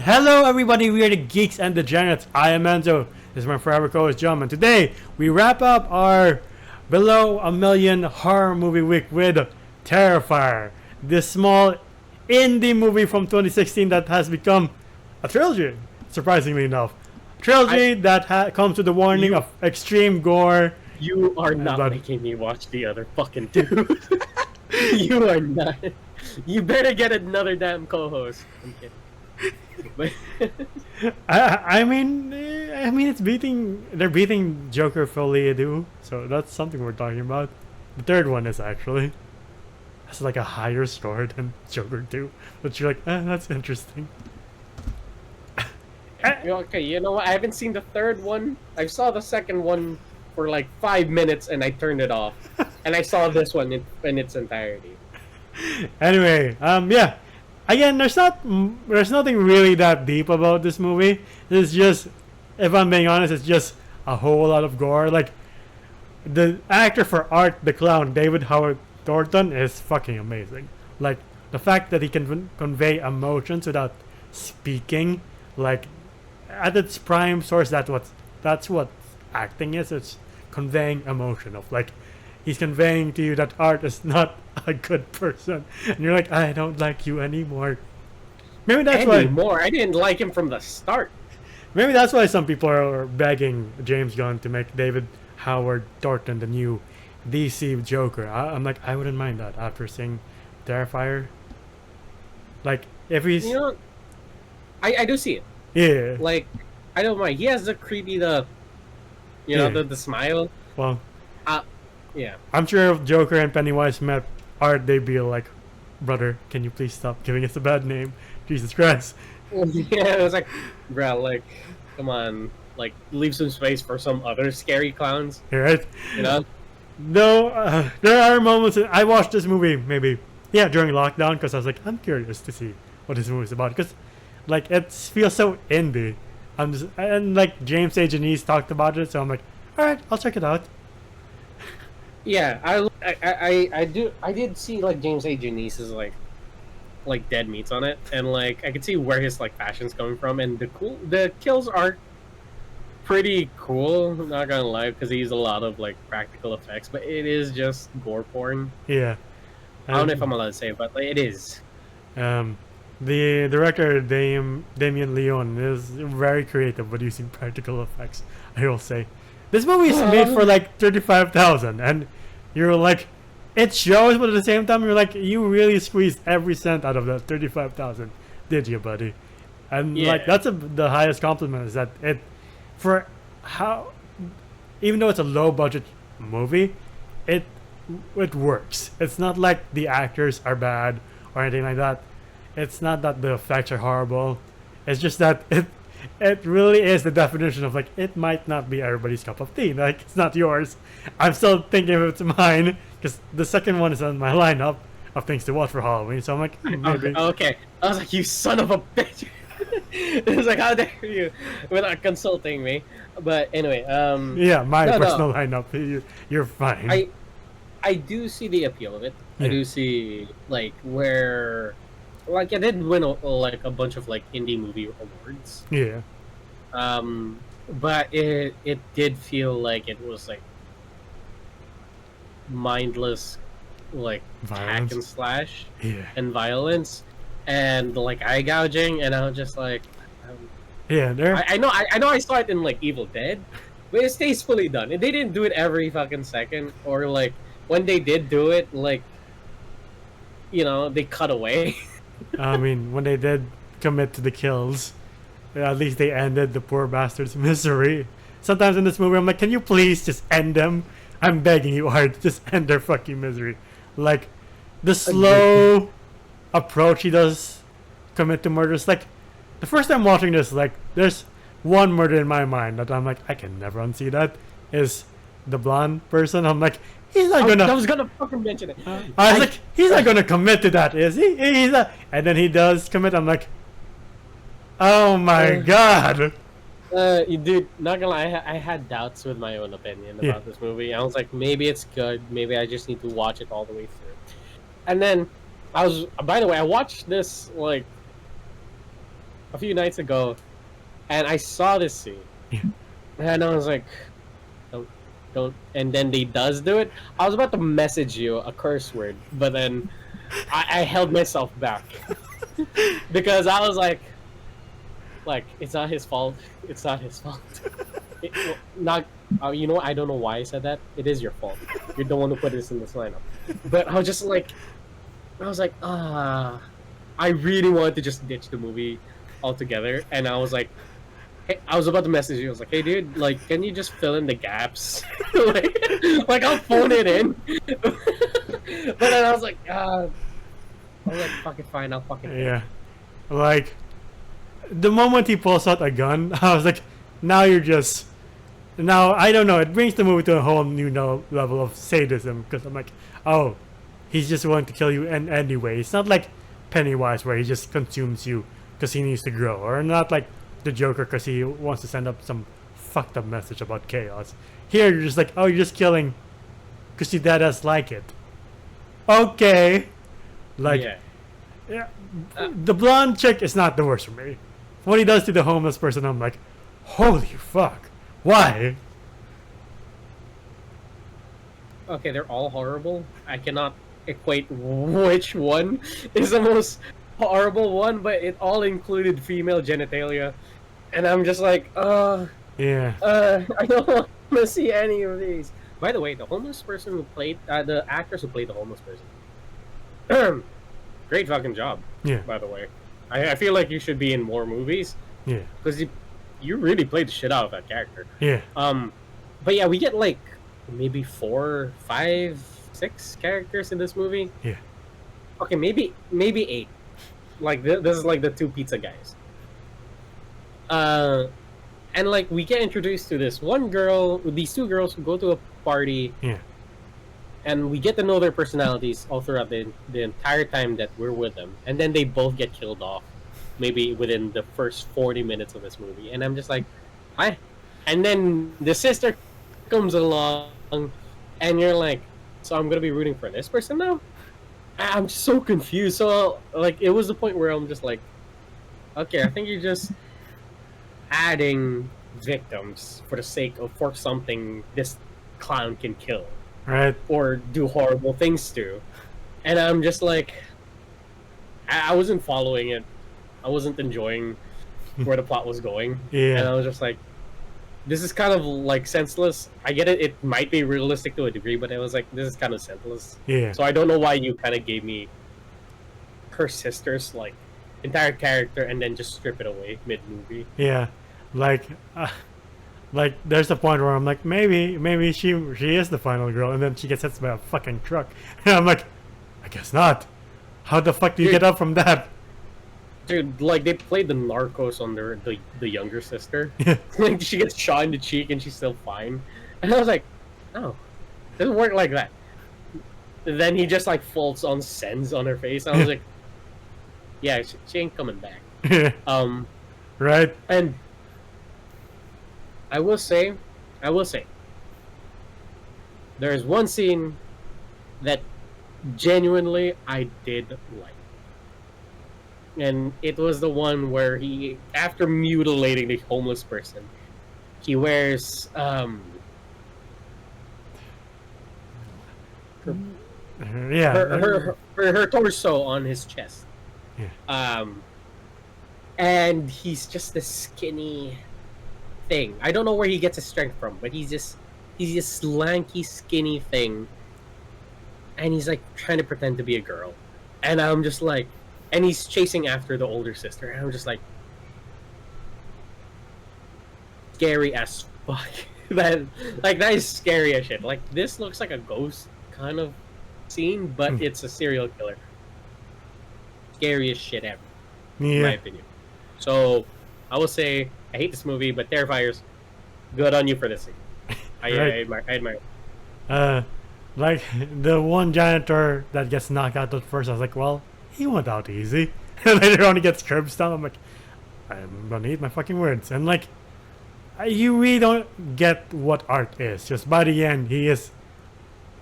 Hello everybody, we are the Geeks and Degenerates. I am Enzo. This is my forever co-host John, and today we wrap up our below a million horror movie week with Terrifier, this small indie movie from 2016 that has become a trilogy, surprisingly enough. Trilogy that comes with the warning of extreme gore. You are not making me watch the other fucking two. You are not. You better get another damn co-host. I'm kidding. I mean, it's beating. They're beating Joker fully, do. So that's something we're talking about. The third one is actually. It's like a higher score than Joker 2. But you're like, that's interesting. Okay, you know what? I haven't seen the third one. I saw the second one for like 5 minutes and I turned it off. And I saw this one in its entirety. Anyway, yeah. Again, there's nothing really that deep about this movie. It's just, if I'm being honest, it's just a whole lot of gore. Like, the actor for Art the Clown, David Howard Thornton, is fucking amazing. Like, the fact that he can convey emotions without speaking, like, at its prime source, that's what acting is. It's conveying emotion of, like, he's conveying to you that Art is not a good person, and you're like, I don't like you anymore. Maybe that's why. I didn't like him from the start. Maybe that's why some people are begging James Gunn to make David Howard Thornton the new DC Joker. I'm like, I wouldn't mind that after seeing Terrifier. Like, if he's, you know, I do see it. Yeah. Like, I don't mind. He has the creepy, the smile. Well, yeah. I'm sure if Joker and Pennywise met Art, they'd be like, brother, can you please stop giving us a bad name? Jesus Christ. Yeah, it was like, bro, like, come on, like, leave some space for some other scary clowns. Right? You know? No, there are moments I watched this movie maybe, during lockdown, because I was like, I'm curious to see what this movie is about, because, like, it feels so indie. And like James A. Janice talked about it, so I'm like, all right, I'll check it out. Yeah, I did see like James A. Janice's like dead meats on it, and like I could see where his like fashion's coming from, and the kills are pretty cool. I'm not gonna lie, because he used a lot of like practical effects, but it is just gore porn. Yeah, I don't know if I'm allowed to say it, but like, it is. The director Damien Leone is very creative with using practical effects. I will say, this movie is made for like 35,000, and you're like, it shows, but at the same time you're like, you really squeezed every cent out of that 35,000, did you, buddy? And like that's the highest compliment, is that it, for how, even though it's a low budget movie, it works. It's not like the actors are bad or anything like that. It's not that the effects are horrible. It's just that it really is the definition of like, it might not be everybody's cup of tea. Like, it's not yours. I'm still thinking if it's mine, because the second one is on my lineup of things to watch for Halloween. So I'm like, maybe. Okay. I was like, you son of a bitch. It was like, how dare you, without consulting me. But anyway, yeah, my personal lineup. You're fine. I do see the appeal of it. Yeah. I do see like where. Like, it did win like a bunch of like indie movie awards. Yeah. But it did feel like it was like mindless, like Violence. hack and slash, and violence, and like eye gouging, and I was just like, there. I know I saw it in like Evil Dead, but it's tastefully done. They didn't do it every fucking second, or like when they did do it, like, you know, they cut away. I mean, when they did commit to the kills, at least they ended the poor bastard's misery. Sometimes in this movie, I'm like, can you please just end them? I'm begging you hard, just end their fucking misery. Like, the slow approach he does commit to murders. Like, the first time watching this, like, there's one murder in my mind that I'm like, I can never unsee that, is the blonde person. I'm like, he's not gonna. I was gonna fucking mention it. I was like, he's not gonna commit to that, is he? He's not. And then he does commit. I'm like, oh my god. Dude, not gonna lie, I had doubts with my own opinion about this movie. I was like, maybe it's good. Maybe I just need to watch it all the way through. And then I was. By the way, I watched this like a few nights ago, and I saw this scene, Yeah. and I was like, don't. And then they does do it. I was about to message you a curse word, but then I held myself back because I was like, it's not his fault. It's not his fault. Not. You know what? I don't know why I said that. It is your fault. You're the one who put this in this lineup. But I was just like, I really wanted to just ditch the movie altogether, and I was like, hey, I was about to message you. I was like, hey, dude, like, can you just fill in the gaps? like I'll phone it in. But then I was like, fucking fine, I'll fucking. Yeah. Like, the moment he pulls out a gun, I was like, now you're just. Now, I don't know, it brings the movie to a whole new level of sadism, because I'm like, oh, he's just willing to kill you anyway. It's not like Pennywise, where he just consumes you because he needs to grow, or not like the Joker because he wants to send up some fucked up message about chaos. Here, you're just like, oh, you're just killing because your dad does like it. Okay. Like, yeah, the blonde chick is not the worst for me. What he does to the homeless person, I'm like, holy fuck. Why? Okay, they're all horrible. I cannot equate which one is the most horrible one, but it all included female genitalia, and I'm just like, Yeah. I don't want to see any of these. By the way, the homeless person who played, the actress who played the homeless person, great fucking job. Yeah. By the way, I feel like you should be in more movies. Yeah. Because you really played the shit out of that character. Yeah. But yeah, we get like maybe 4, 5, 6 characters in this movie. Yeah. Okay, maybe 8. Like this is like the 2 pizza guys. And like we get introduced to this one girl, these 2 girls who go to a party. Yeah. And we get to know their personalities all throughout the entire time that we're with them, and then they both get killed off. Maybe within the first 40 minutes of this movie. And I'm just like, hi. And then the sister comes along, and you're like, so I'm going to be rooting for this person now? I'm just so confused. So, like, it was the point where I'm just like, okay, I think you're just adding victims for the sake of, for something this clown can kill. Right. Or do horrible things to. And I'm just like, I wasn't following it. I wasn't enjoying where the plot was going. Yeah. And I was just like, this is kind of like senseless. I get it, it might be realistic to a degree, but I was like, this is kind of senseless. Yeah. So I don't know why you kind of gave me her sister's like entire character and then just strip it away mid-movie. Yeah. Like there's a point where I'm like, maybe she is the final girl, and then she gets hit by a fucking truck. And I'm like, I guess not. How the fuck do you get up from that? Dude, like, they played the Narcos on the younger sister. Yeah. Like, she gets shot in the cheek and she's still fine. And I was like, oh, it doesn't work like that. And then he just, like, folds on sends on her face. I was like, yeah, she ain't coming back. Right? And I will say, there's one scene that genuinely I did like. And it was the one where he, after mutilating the homeless person, he wears Yeah. her torso on his chest. Yeah. And he's just a skinny thing. I don't know where he gets his strength from, but he's this lanky, skinny thing. And he's like trying to pretend to be a girl. And I'm just like, and he's chasing after the older sister, and I'm just like, scary as fuck. that is scary as shit. Like, this looks like a ghost kind of scene, but it's a serial killer. Scariest shit ever, in my opinion. So, I will say, I hate this movie, but Terrifiers, good on you for this scene. I admire. Like the one janitor that gets knocked out at first, I was like, well, he went out easy. And later on he gets curb stomped. I'm like, I'm gonna eat my fucking words. And like, you really don't get what art is. Just by the end, he is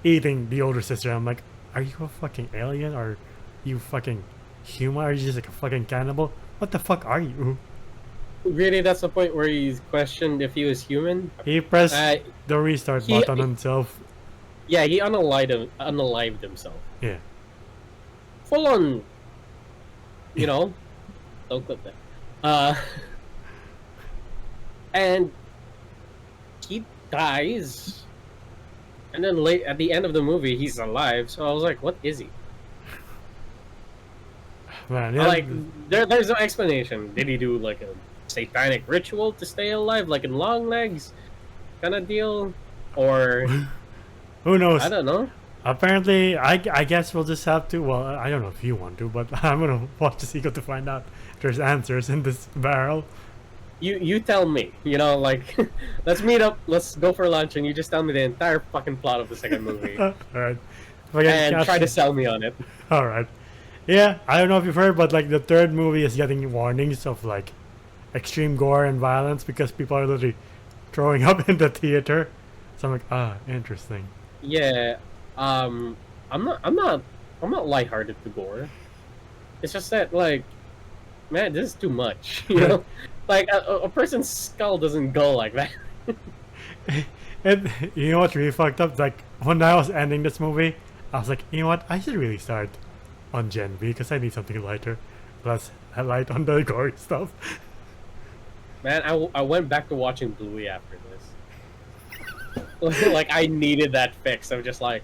eating the older sister. I'm like, are you a fucking alien, or you fucking human? Are you just like a fucking cannibal? What the fuck are you? Really, that's the point where he's questioned if he was human. He pressed Uh, the restart he- button himself. Yeah, he unalived himself. Yeah. Full on. You know, don't clip that. And he dies, and then late at the end of the movie, he's alive. So I was like, "What is he?" Man, yeah. Like, there's no explanation. Did he do like a satanic ritual to stay alive, like in Long Legs, kind of deal, or Who knows? I don't know. Apparently, I guess we'll just have to. Well, I don't know if you want to, but I'm gonna watch the sequel to find out if there's answers in this barrel. You tell me. You know, like, let's meet up. Let's go for lunch, and you just tell me the entire fucking plot of the second movie, All right. If I can and catch try to you- sell me on it. All right. Yeah, I don't know if you've heard, but like the third movie is getting warnings of like extreme gore and violence because people are literally throwing up in the theater. So I'm like, interesting. Yeah, I'm not lighthearted to gore. It's just that, like, man, this is too much. You know, like a person's skull doesn't go like that. And you know what's really fucked up? Like when I was ending this movie, I was like, you know what? I should really start on Gen V because I need something lighter, less light on the gory stuff. Man, I went back to watching Bluey after this. Like I needed that fix. I'm just like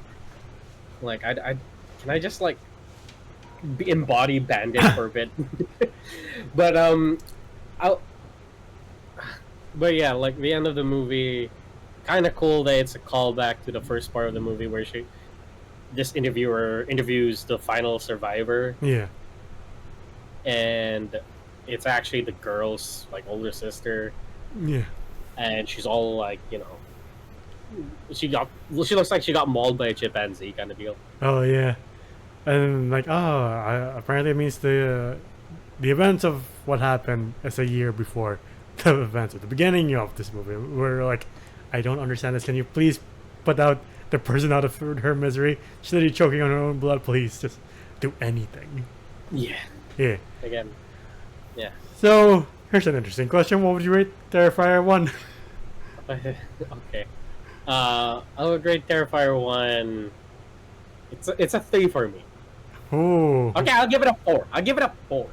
I can I just like embody Bandit for a bit. But but yeah, like the end of the movie, kind of cool that it's a callback to the first part of the movie where this interviewer interviews the final survivor, Yeah. and it's actually the girl's like older sister, Yeah. and she's all like, you know, she looks like she got mauled by a chimpanzee kind of deal. Oh yeah. And like, apparently it means the events of what happened is a year before the events at the beginning of this movie. We're like, I don't understand this. Can you please put out the person out of her misery? She's literally choking on her own blood. Please just do anything. Yeah. Yeah. Again. Yeah. So here's an interesting question. What would you rate Terrifier 1? Okay. I would grade Terrifier 1. It's a 3 for me. Ooh. Okay, I'll give it a 4. I'll give it a 4.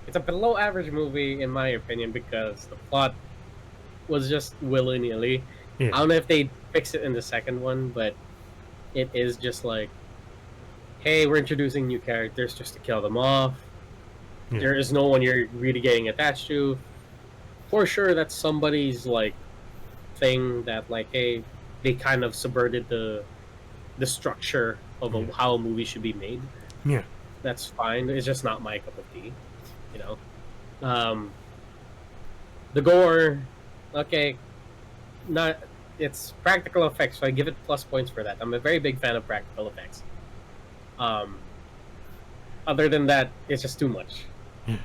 It's a below average movie in my opinion because the plot was just willy-nilly. Yeah. I don't know if they fix it in the second one, but it is just like, hey, we're introducing new characters just to kill them off. Yeah. There is no one you're really getting attached to. For sure, that's somebody's like thing that like, hey, they kind of subverted the structure of Yeah. how a movie should be made. Yeah. That's fine. It's just not my cup of tea, you know. The gore, okay, not it's practical effects, so I give it plus points for that. I'm a very big fan of practical effects. Other than that, it's just too much. Yeah. You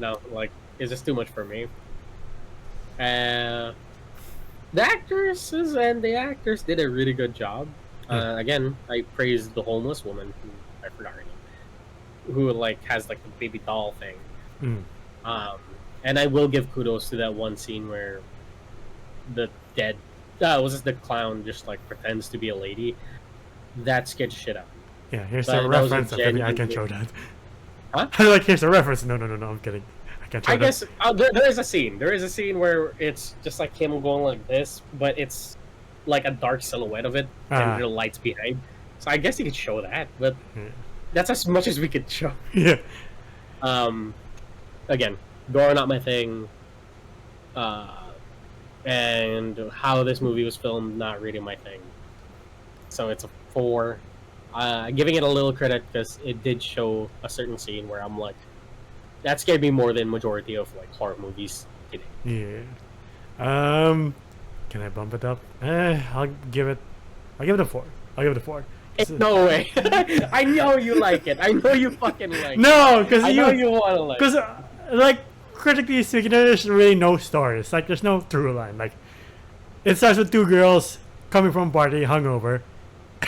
know, like it's just too much for me. The actresses and the actors did a really good job. Again, I praise the homeless woman who I forgot her name, who like has like the baby doll thing. Mm. And I will give kudos to that one scene where the dead, was this the clown just like pretends to be a lady? That scared shit out. Yeah, here's But a that was a reference. I can genuine- show that. Huh? Like, here's a reference. No, I'm kidding. I can't show I that. guess there is a scene. There is a scene where it's just like him going like this, but it's like a dark silhouette of it and the lights behind. So I guess you could show that, but Yeah. that's as much as we could show. Yeah. Again, gore not my thing. And how this movie was filmed, not really my thing. So it's a 4. Giving it a little credit because it did show a certain scene where I'm like, that scared me more than majority of like horror movies today. Yeah. Can I bump it up? I'll give it a 4. I'll give it a 4. No way. I know you like it. I know you fucking like it. No, because I know you want to like it. because like critically speaking, there's really no story. It's like there's no through line. Like it starts with 2 girls coming from a party hungover,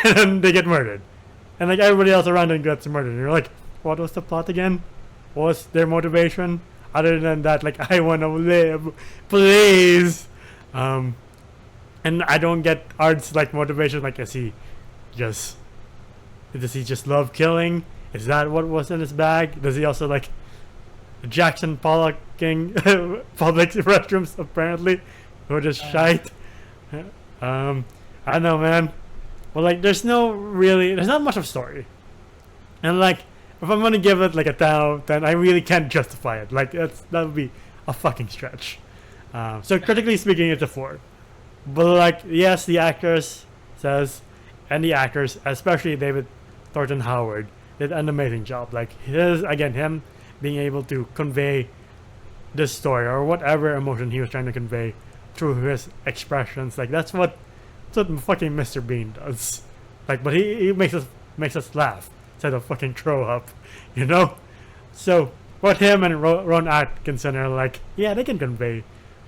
and then they get murdered, and like everybody else around them gets murdered. And you're like, what was the plot again? was their motivation other than that, like, I want to live, please. And I don't get Art's like motivation. Like, does he just love killing? Is that what was in his bag? Does he also like Jackson Pollocking public restrooms apparently, who just shite? I don't know, man. Well, like, there's not much of story, and like, if I'm gonna give it like a 10 out of 10, I really can't justify it. Like, that would be a fucking stretch. So critically speaking, it's a 4. But like, yes, the actors and the actors, especially David Thornton Howard, did an amazing job. Like, him being able to convey this story or whatever emotion he was trying to convey through his expressions. Like, that's what fucking Mr. Bean does. Like, but he makes us laugh instead of fucking throw up, you know. So what him and Ron Atkinson are like, yeah, they can convey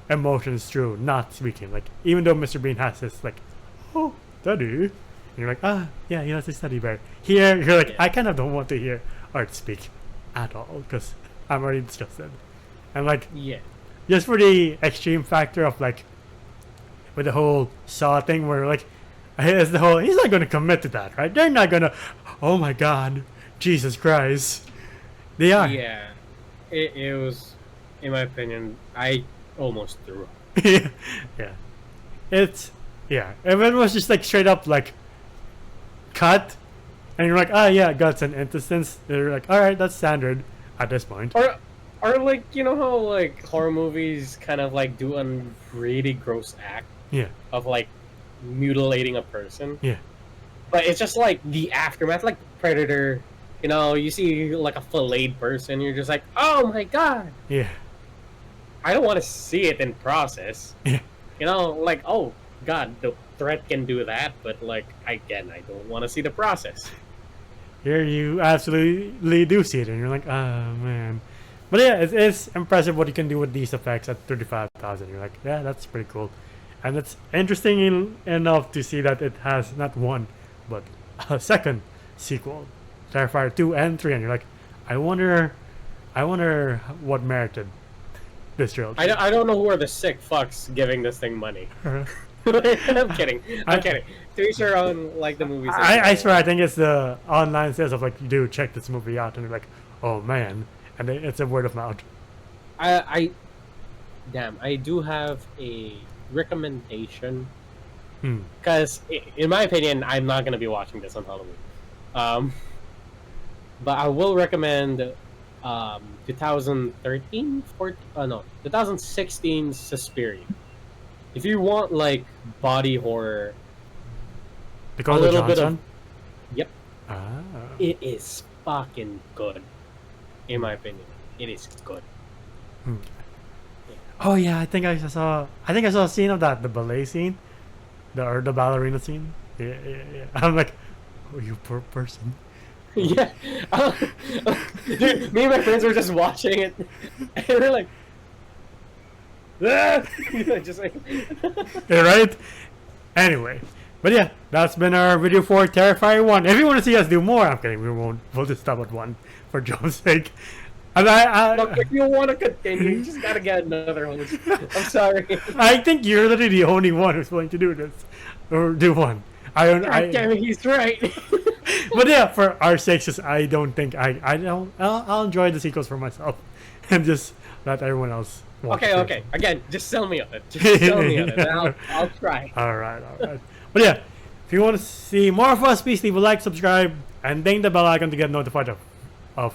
emotions through not speaking. Like, even though Mr. Bean has this like, oh, daddy, and you're like, yeah, he has his teddy bear. Here you're like, I kind of don't want to hear Art speak at all because I'm already disgusted. And like, just for the extreme factor of like, with the whole Saw thing where like, he's not going to commit to that, right? They're not going to, oh my god, Jesus Christ. They are. Yeah, it was, in my opinion, I almost threw up. Yeah. If it was just like straight up like cut, and you're like, yeah, guts and intestines, they're like, alright, that's standard at this point. Or like, you know how like horror movies kind of like do a really gross act of like mutilating a person, but it's just like the aftermath, like Predator. You know, you see like a filleted person, you're just like, oh my god. I don't want to see it in process. You know, like, oh god, the threat can do that, but like, I don't want to see the process. Here you absolutely do see it, and you're like, oh man. But yeah, it's impressive what you can do with these effects at 35,000. You're like, yeah, that's pretty cool. And it's interesting enough to see that it has not one, but a second sequel, Terrifier 2 and 3, and you're like, I wonder what merited this trilogy. I don't know who are the sick fucks giving this thing money. I'm kidding. I'm kidding. To be sure on like the movies. I swear, I think it's the online sales of like, dude, check this movie out, and you're like, oh man, and it's a word of mouth. I do have a recommendation, because in my opinion, I'm not gonna be watching this on Halloween. But I will recommend 2016 Suspiria. If you want like body horror, Because of Johnson? Yep. It is fucking good. In my opinion, it is good. Oh yeah, I think I saw a scene of that, the ballet scene, the ballerina scene. Yeah. I'm like, oh, you poor person. Yeah. Dude, me and my friends were just watching it, and we're like, just like, yeah, right? Anyway, but yeah, that's been our video for Terrifier 1. If you want to see us do more, I'm kidding, we won't. We'll just stop at 1 for Joe's sake. And look, if you want to continue, you just gotta get another host. I'm sorry. I think you're literally the only one who's willing to do this, or do one. Damn it, he's right. But yeah, for our sakes, just I don't think I'll enjoy the sequels for myself, and just let everyone else watch. Okay. Again, just sell me on it. Just sell me on it. I'll try. All right. But yeah, if you want to see more of us, please leave a like, subscribe, and ding the bell icon to get notified of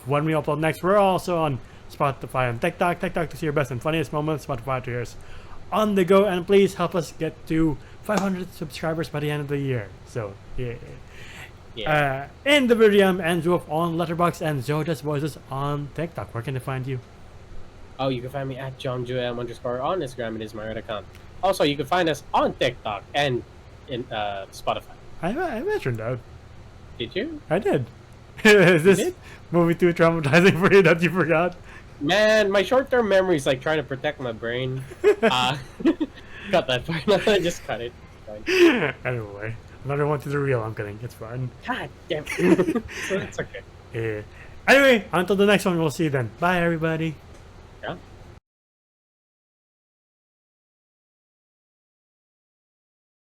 when we upload next. We're also on Spotify and TikTok to see your best and funniest moments. Spotify to yours on the go, and please help us get to 500 subscribers by the end of the year. So yeah. In the video, and Zoe on Letterboxd and Zoda's Voices on TikTok. Where can they find you? Oh, you can find me at JohnJoM_ on Instagram. It is my red account. Also, you can find us on TikTok and in Spotify. I mentioned that. Did you? I did. Is this movie too traumatizing for you that you forgot? Man, my short-term memory is like trying to protect my brain. Cut that part. Just cut it. Fine. Anyway, another one to the reel. I'm kidding. It's fine. God damn it. So it's okay. Anyway, until the next one, we'll see you then. Bye, everybody.